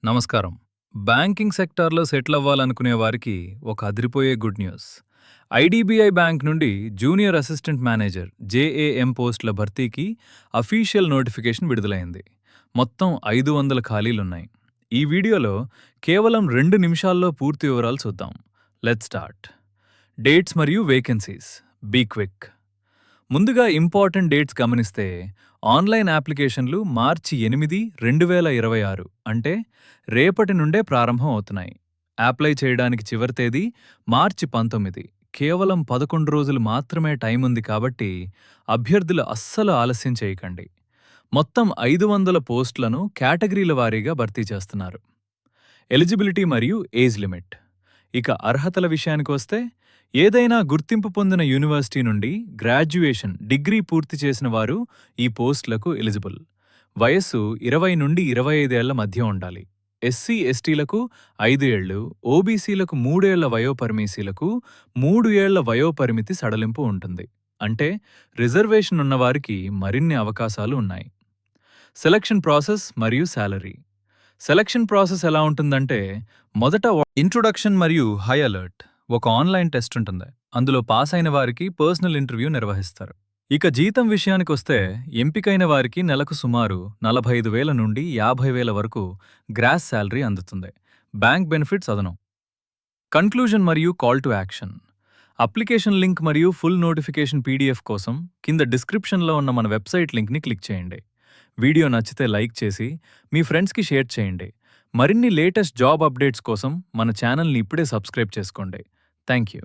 నమస్కారం. బ్యాంకింగ్ సెక్టార్‌లో సెటిల్ అవ్వాలనుకునే వారికి ఒక అదిరిపోయే గుడ్ న్యూస్. ఐడీబీఐ బ్యాంక్ నుండి జూనియర్ అసిస్టెంట్ మేనేజర్ జేఏఎం పోస్టుల భర్తీకి అఫీషియల్ నోటిఫికేషన్ విడుదలైంది. మొత్తం 500 ఖాళీలున్నాయి. ఈ వీడియోలో కేవలం 2 నిమిషాల్లో పూర్తి వివరాలు చూద్దాం. Let's start. డేట్స్ మరియు వేకెన్సీస్. Be quick. ముందుగా ఇంపార్టెంట్ డేట్స్ గమనిస్తే ఆన్లైన్ అప్లికేషన్లు మార్చి 8, 2026 అంటే రేపటి నుండే ప్రారంభం అవుతున్నాయి. అప్లై చేయడానికి చివరి తేదీ మార్చి 19. కేవలం 11 రోజులు మాత్రమే టైం ఉంది కాబట్టి అభ్యర్థులు అస్సలు ఆలస్యం చేయకండి. మొత్తం 500 పోస్టులను కేటగిరీల వారీగా భర్తీ చేస్తున్నారు. ఎలిజిబిలిటీ మరియు ఏజ్ లిమిట్. ఇక అర్హతల విషయానికొస్తే ఏదైనా గుర్తింపు పొందిన యూనివర్సిటీ నుండి గ్రాడ్యుయేషన్ డిగ్రీ పూర్తి చేసిన వారు ఈ పోస్టులకు ఎలిజిబుల్. వయస్సు 20 నుండి 25 ఏళ్ల మధ్య ఉండాలి. ఎస్సీ ఎస్టీలకు 5 ఏళ్లు, ఓబీసీలకు 3 ఏళ్ల వయోపరిమితులకు 3 ఏళ్ల వయోపరిమితి సడలింపు ఉంటుంది. అంటే రిజర్వేషన్ ఉన్నవారికి మరిన్ని అవకాశాలు ఉన్నాయి. సెలక్షన్ ప్రాసెస్ మరియు శాలరీ. సెలక్షన్ ప్రాసెస్ ఎలా ఉంటుందంటే మొదట ఇంట్రొడక్షన్ మరియు హై అలర్ట్ ఒక ఆన్లైన్ టెస్ట్ ఉంటుంది. అందులో పాస్ అయిన వారికి పర్సనల్ ఇంటర్వ్యూ నిర్వహిస్తారు. ఇక జీతం విషయానికొస్తే ఎంపికైన వారికి నెలకు సుమారు 45,000 నుండి 50,000 వరకు గ్రాస్ శాలరీ అందుతుంది. బ్యాంక్ బెనిఫిట్స్ అదనం. కన్క్లూజన్ మరియు call to action. Application link మరియు ఫుల్ నోటిఫికేషన్ పీడీఎఫ్ కోసం కింద డిస్క్రిప్షన్లో ఉన్న మన వెబ్సైట్ లింక్ని క్లిక్ చేయండి. వీడియో నచ్చితే లైక్ చేసి మీ ఫ్రెండ్స్కి షేర్ చేయండి. మరిన్ని లేటెస్ట్ జాబ్ అప్డేట్స్ కోసం మన ఛానల్ని ఇప్పుడే సబ్స్క్రైబ్ చేసుకోండి. Thank you.